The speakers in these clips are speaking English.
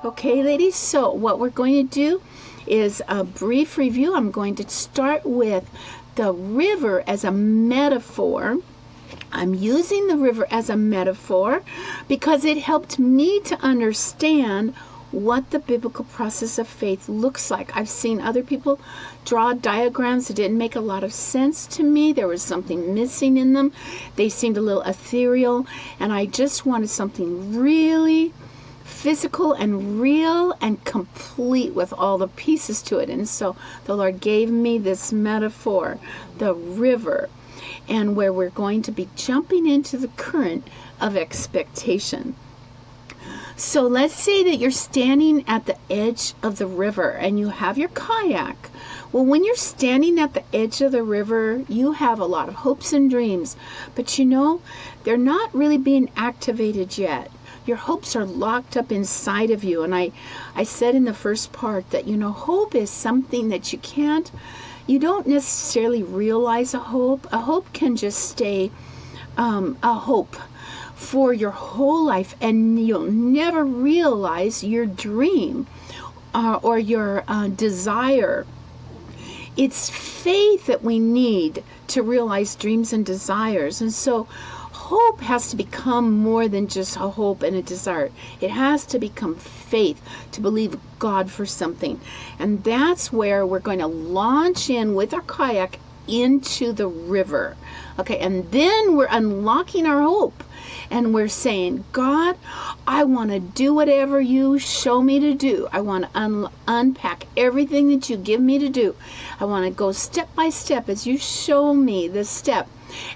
Okay, ladies, so what we're going to do is a brief review. I'm going to start with the river as a metaphor. I'm using the river as a metaphor because it helped me to understand what the biblical process of faith looks like. I've seen other people draw diagrams that didn't make a lot of sense to me. There was something missing in them. They seemed a little ethereal, and I just wanted something really physical and real and complete with all the pieces to it. And so the Lord gave me this metaphor, the river, and where we're going to be jumping into the current of expectation. So let's say that you're standing at the edge of the river and you have your kayak. Well, when you're standing at the edge of the river, you have a lot of hopes and dreams, but you know, they're not really being activated yet. Your hopes are locked up inside of you. And I said in the first part that, you know, hope is something that you don't necessarily realize a hope. A hope can just stay a hope for your whole life, and you'll never realize your dream or your desire. It's faith that we need to realize dreams and desires. And so hope has to become more than just a hope and a desire. It has to become faith, to believe God for something. And that's where we're going to launch in with our kayak into the river. Okay, and then we're unlocking our hope. And we're saying, God, I want to do whatever you show me to do. I want to unpack everything that you give me to do. I want to go step by step as you show me the step.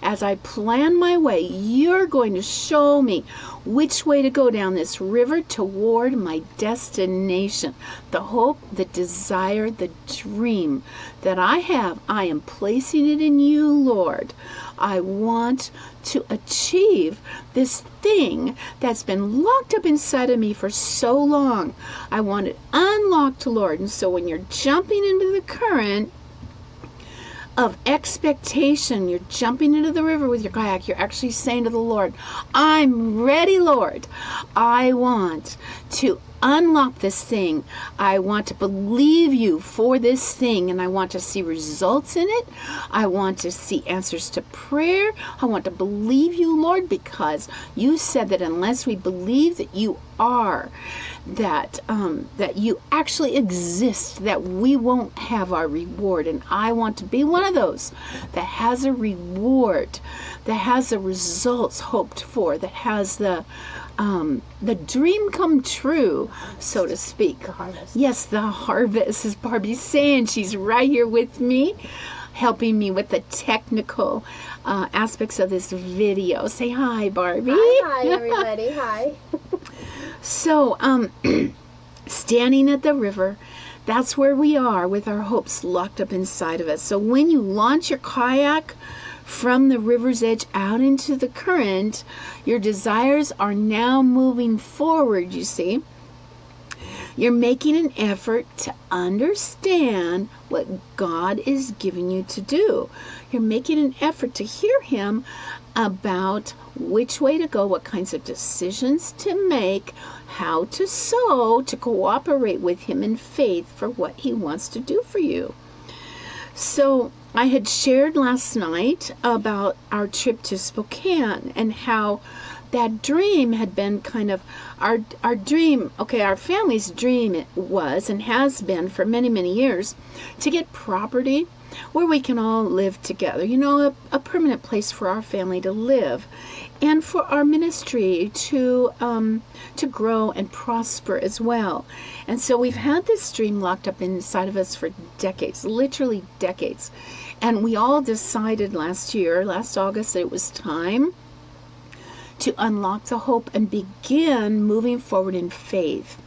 As I plan my way, you're going to show me which way to go down this river toward my destination. The hope, the desire, the dream that I have, I am placing it in you, Lord. I want to achieve this thing that's been locked up inside of me for so long. I want it unlocked, Lord. And so when you're jumping into the current of expectation, you're jumping into the river with your kayak, you're actually saying to the Lord, I'm ready, Lord. I want to unlock this thing. I want to believe you for this thing, and I want to see results in it. I want to see answers to prayer. I want to believe you, Lord, because you said that unless we believe that you are, that you actually exist, that we won't have our reward. And I want to be one of those that has a reward, that has the results hoped for, that has the dream come true, so to speak. The harvest. Yes, the harvest, as Barbie's saying. She's right here with me, helping me with the technical aspects of this video. Say hi, Barbie. Hi, everybody. Hi. So, standing at the river, that's where we are with our hopes locked up inside of us. So when you launch your kayak from the river's edge out into the current, your desires are now moving forward, you see. You're making an effort to understand what God is giving you to do. You're making an effort to hear Him about which way to go, what kinds of decisions to make, how to sow, to cooperate with Him in faith for what He wants to do for you. So I had shared last night about our trip to Spokane and how that dream had been kind of our dream. Okay, our family's dream it was and has been for many, many years to get property where we can all live together. You know, a permanent place for our family to live, and for our ministry to grow and prosper as well. And so we've had this dream locked up inside of us for decades, literally decades. And we all decided last August, that it was time to unlock the hope and begin moving forward in faith.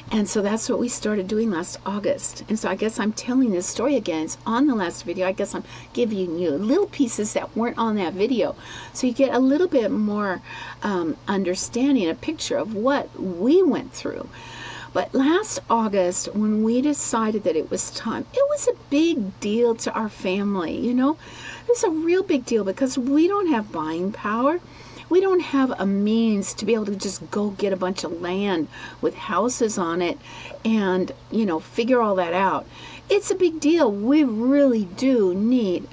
And so that's what we started doing last August. And so I guess I'm telling this story again. It's on the last video. I guess I'm giving you little pieces that weren't on that video, so you get a little bit more understanding, a picture of what we went through. But last August, when we decided that it was time, it was a big deal to our family, you know. It was a real big deal because we don't have buying power. We don't have a means to be able to just go get a bunch of land with houses on it and, figure all that out. It's a big deal. We really do need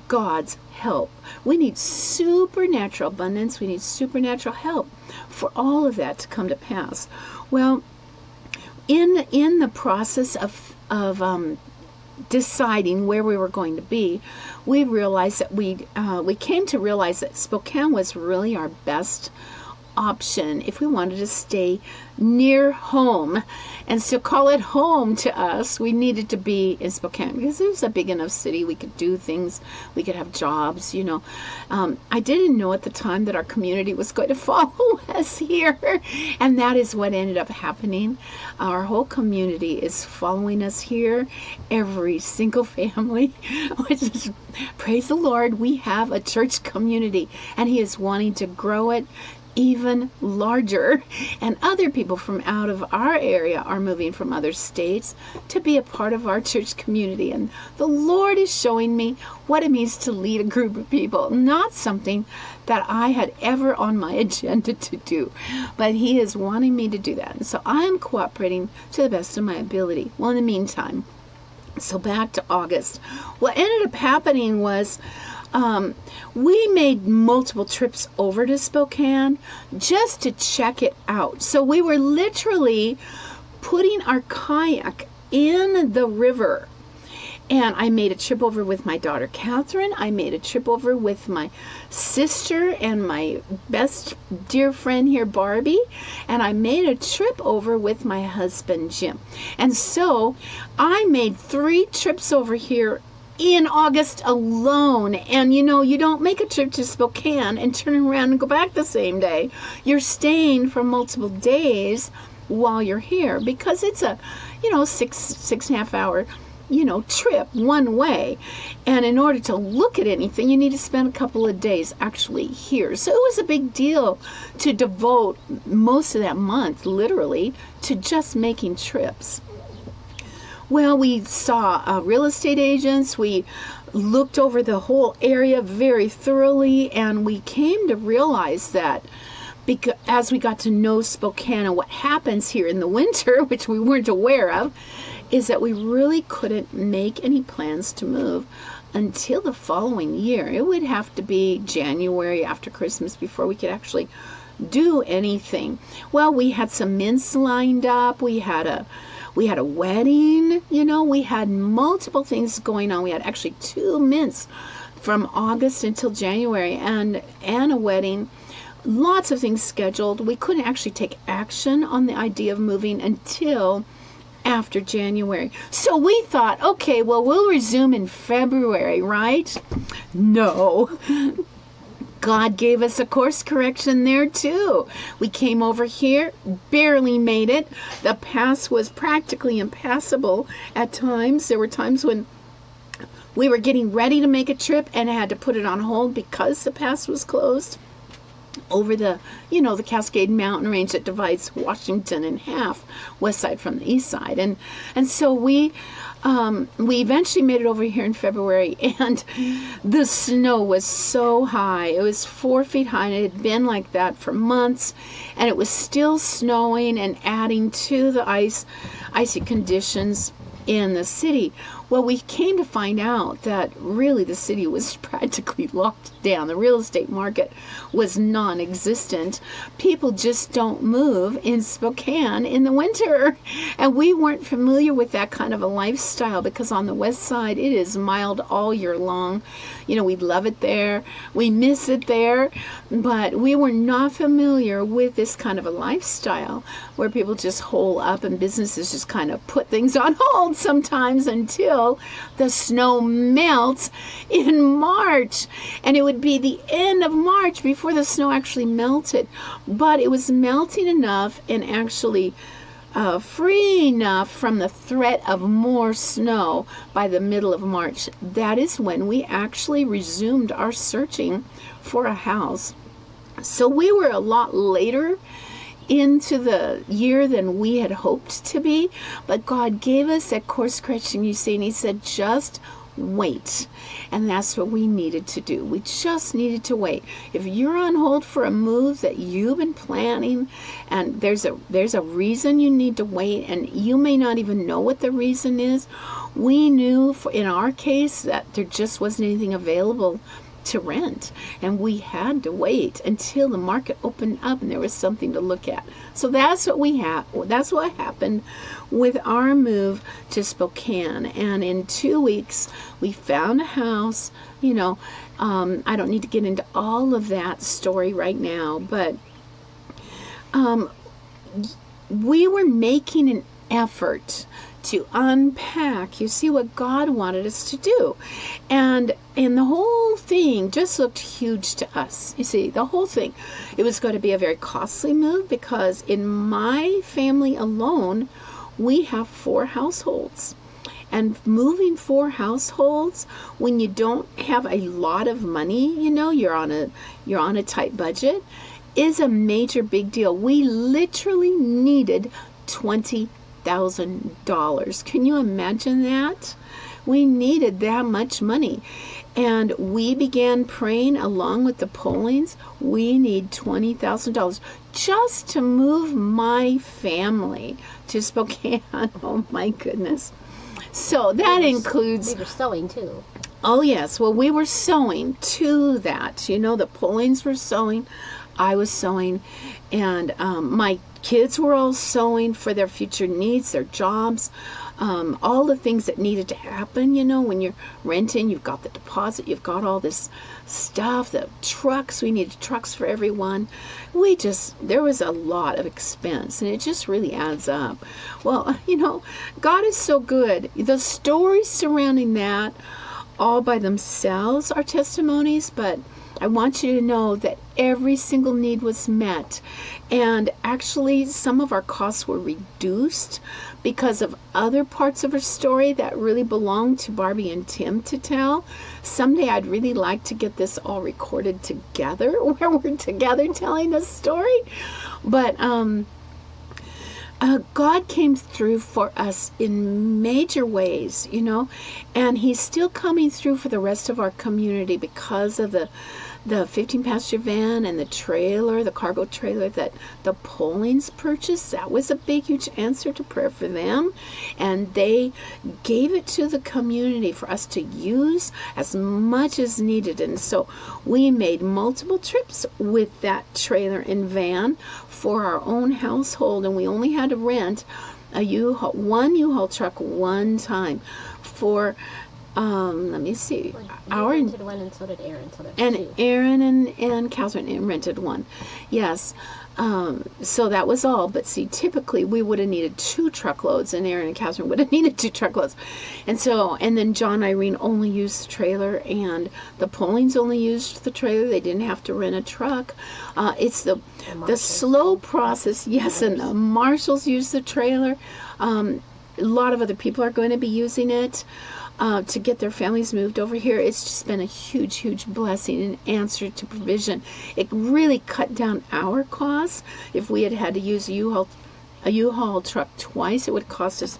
God's help. We need supernatural abundance. We need supernatural help for all of that to come to pass. Well, in the process of deciding where we were going to be, we realized that we came to realize that Spokane was really our best option if we wanted to stay near home and still call it home to us. We needed to be in Spokane because it was a big enough city. We could do things. We could have jobs, I didn't know at the time that our community was going to follow us here, and that is what ended up happening. Our whole community is following us here, every single family, which is, praise the Lord, we have a church community, and He is wanting to grow it even larger, and other people from out of our area are moving from other states to be a part of our church community. And the Lord is showing me what it means to lead a group of people, not something that I had ever on my agenda to do, but He is wanting me to do that, and so I'm cooperating to the best of my ability. Well, in the meantime, so back to August, what ended up happening was we made multiple trips over to Spokane just to check it out. So we were literally putting our kayak in the river. And I made a trip over with my daughter Catherine. I made a trip over with my sister and my best dear friend here, Barbie. And I made a trip over with my husband, Jim. And so I made 3 trips over here in August alone. And you don't make a trip to Spokane and turn around and go back the same day. You're staying for multiple days while you're here, because it's a 6.5 hour trip one way, and in order to look at anything you need to spend a couple of days actually here. So it was a big deal to devote most of that month literally to just making trips. Well, we saw real estate agents. We looked over the whole area very thoroughly, and we came to realize that because as we got to know Spokane and what happens here in the winter, which we weren't aware of, is that we really couldn't make any plans to move until the following year. It would have to be January after Christmas before we could actually do anything. Well, we had some mints lined up. We had a wedding, we had multiple things going on. We had actually 2 mints from August until January, and a wedding. Lots of things scheduled. We couldn't actually take action on the idea of moving until after January. So we thought, okay, well, we'll resume in February, right? No. God gave us a course correction there too. We came over here, barely made it. The pass was practically impassable at times. There were times when we were getting ready to make a trip and had to put it on hold because the pass was closed over the Cascade Mountain Range that divides Washington in half, west side from the east side. And so we eventually made it over here in February, and the snow was so high. It was 4 feet high, and it had been like that for months, and it was still snowing and adding to the icy conditions in the city. Well, we came to find out that really the city was practically locked down. The real estate market was non-existent. People just don't move in Spokane in the winter. And we weren't familiar with that kind of a lifestyle, because on the west side it is mild all year long. We love it there. We miss it there. But we were not familiar with this kind of a lifestyle where people just hole up and businesses just kind of put things on hold sometimes until the snow melts in March. And it would be the end of March before the snow actually melted. But it was melting enough and actually free enough from the threat of more snow by the middle of March. That is when we actually resumed our searching for a house. So we were a lot later into the year than we had hoped to be, but God gave us that course correction, you see, and He said, just wait. And that's what we needed to do. We just needed to wait. If you're on hold for a move that you've been planning, and there's a reason you need to wait, and you may not even know what the reason is, we knew in our case that there just wasn't anything available to rent, and we had to wait until the market opened up and there was something to look at. So that's what happened with our move to Spokane. And in 2 weeks we found a house. I don't need to get into all of that story right now, but we were making an effort to unpack, you see, what God wanted us to do. And the whole thing just looked huge to us. You see, the whole thing. It was going to be a very costly move because in my family alone, we have 4 households. And moving 4 households when you don't have a lot of money, you're on a tight budget, is a major big deal. We literally needed $20,000. Can you imagine that? We needed that much money. And we began praying along with the Pollings. We need $20,000 just to move my family to Spokane. Oh my goodness. So that includes... We were sewing too. Oh yes. Well, we were sewing to that. The Pollings were sewing. I was sewing. And my kids were all sewing for their future needs, their jobs, all the things that needed to happen. When you're renting, you've got the deposit, you've got all this stuff, the trucks, we needed trucks for everyone. There was a lot of expense, and it just really adds up. Well, God is so good. The stories surrounding that all by themselves are testimonies, but I want you to know that every single need was met. And actually, some of our costs were reduced because of other parts of our story that really belong to Barbie and Tim to tell. Someday I'd really like to get this all recorded together, where we're together telling the story. But God came through for us in major ways, and He's still coming through for the rest of our community because of the 15-passenger van and the trailer, the cargo trailer that the Pollings purchased. That was a big, huge answer to prayer for them. And they gave it to the community for us to use as much as needed. And so we made multiple trips with that trailer and van for our own household. And we only had to rent one U-Haul truck one time for... let me see. You rented one, and so did Aaron. So and Aaron and Catherine rented one. Yes. So that was all. But see, typically we would have needed 2 truckloads, and Aaron and Catherine would have needed 2 truckloads. And then John and Irene only used the trailer, and the Pollings only used the trailer. They didn't have to rent a truck. It's the slow process. Yes, and the Marshalls used the trailer. A lot of other people are going to be using it. To get their families moved over here. It's just been a huge, huge blessing and answer to provision. It really cut down our costs. If we had had to use a U-Haul truck twice, it would cost us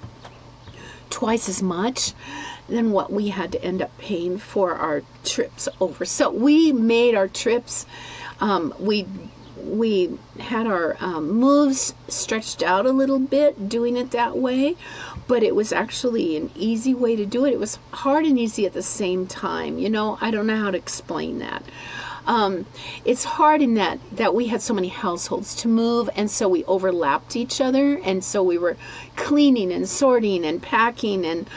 twice as much than what we had to end up paying for our trips over. So we made our trips. We had our moves stretched out a little bit doing it that way, but it was actually an easy way to do it. It was hard and easy at the same time. I don't know how to explain that. It's hard in that we had so many households to move, and so we overlapped each other, and so we were cleaning and sorting and packing and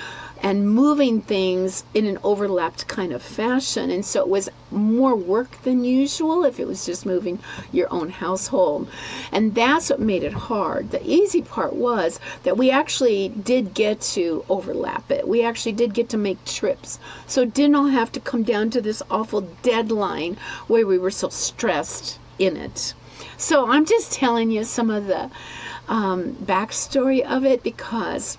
moving things in an overlapped kind of fashion. And so it was more work than usual if it was just moving your own household. And that's what made it hard. The easy part was that we actually did get to overlap it. We actually did get to make trips. So it didn't all have to come down to this awful deadline where we were so stressed in it. So I'm just telling you some of the backstory of it, because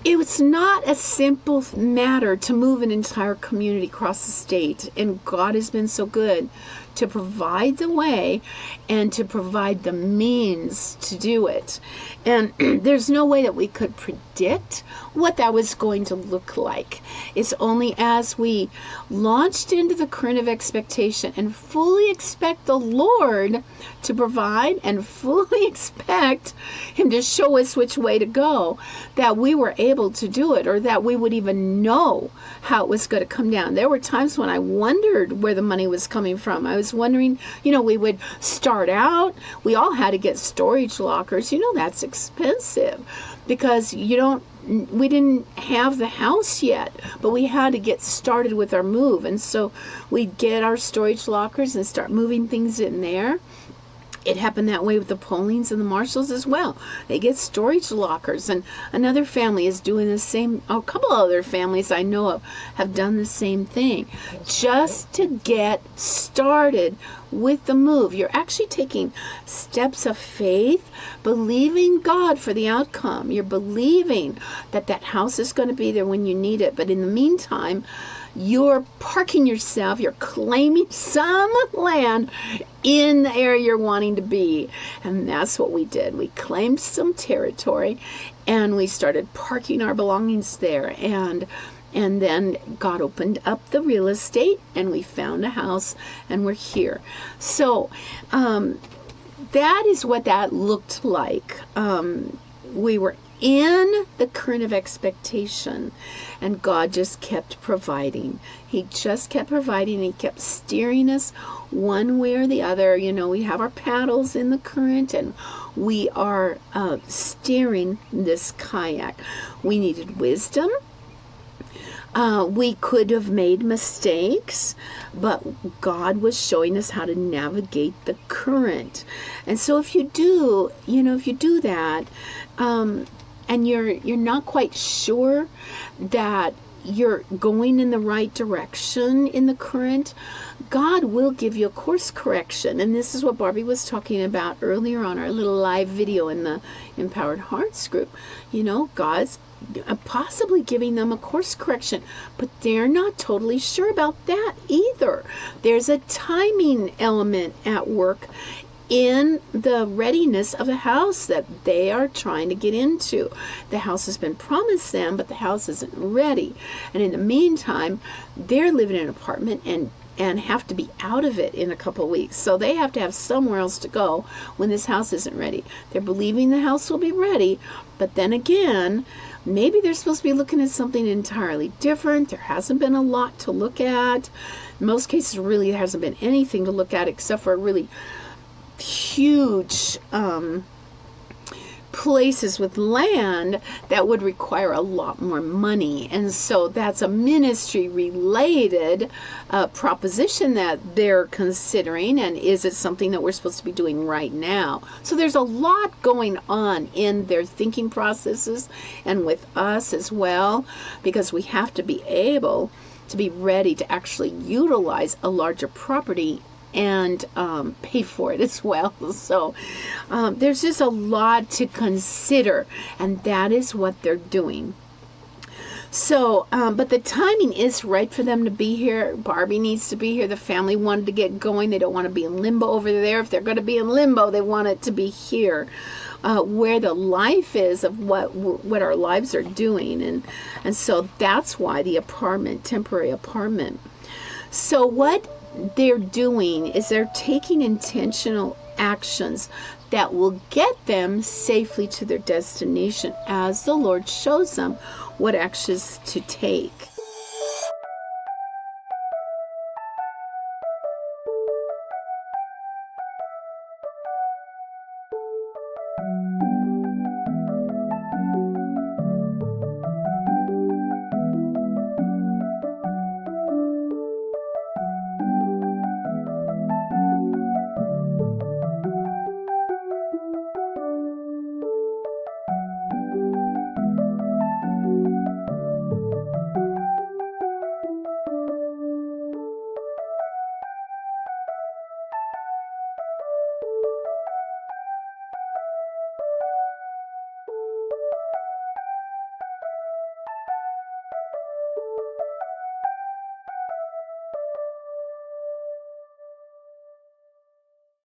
It was not a simple matter to move an entire community across the state, and God has been so good to provide the way and to provide the means to do it. And there's no way that we could predict what that was going to look like. It's only as we launched into the current of expectation and fully expect the Lord to provide and fully expect Him to show us which way to go, that we were able to do it, or that we would even know how it was going to come down. There were times when I wondered where the money was coming from. I was wondering, we would start out, we all had to get storage lockers. That's expensive because we didn't have the house yet, but we had to get started with our move. And so we'd get our storage lockers and start moving things in there. It happened that way with the Paulines and the Marshalls as well. They get storage lockers, and another family is doing the same. A couple other families I know of have done the same thing, just to get started with the move. You're actually taking steps of faith, believing God for the outcome. You're believing that that house is going to be there when you need it. But in the meantime, you're parking yourself, you're claiming some land in the area you're wanting to be. And that's what we did. We claimed some territory and we started parking our belongings there. And then God opened up the real estate and we found a house and we're here. So that is what that looked like. We were in the current of expectation, and God just kept providing. He just kept providing. He kept steering us one way or the other. We have our paddles in the current, and we are steering this kayak. We needed wisdom. We could have made mistakes, but God was showing us how to navigate the current. And so if you do that, and you're not quite sure that you're going in the right direction in the current, God will give you a course correction. And this is what Barbie was talking about earlier on our little live video in the Empowered Hearts group. God's possibly giving them a course correction, but they're not totally sure about that either. There's a timing element at work in the readiness of the house that they are trying to get into. The house has been promised them, but the house isn't ready. And in the meantime, they're living in an apartment and have to be out of it in a couple of weeks. So they have to have somewhere else to go when this house isn't ready. They're believing the house will be ready, but then again, maybe they're supposed to be looking at something entirely different. There hasn't been a lot to look at. In most cases, really, there hasn't been anything to look at except for a really huge places with land that would require a lot more money. And so that's a ministry related proposition that they're considering. And is it something that we're supposed to be doing right now? So there's a lot going on in their thinking processes and with us as well, because we have to be able to be ready to actually utilize a larger property and pay for it as well. So there's just a lot to consider, and that is what they're doing. So, but the timing is right for them to be here. Barbie needs to be here. The family wanted to get going. They don't want to be in limbo over there. If they're going to be in limbo, they want it to be here, where the life is of what our lives are doing. And so that's why the temporary apartment. So what they're doing is they're taking intentional actions that will get them safely to their destination as the Lord shows them what actions to take.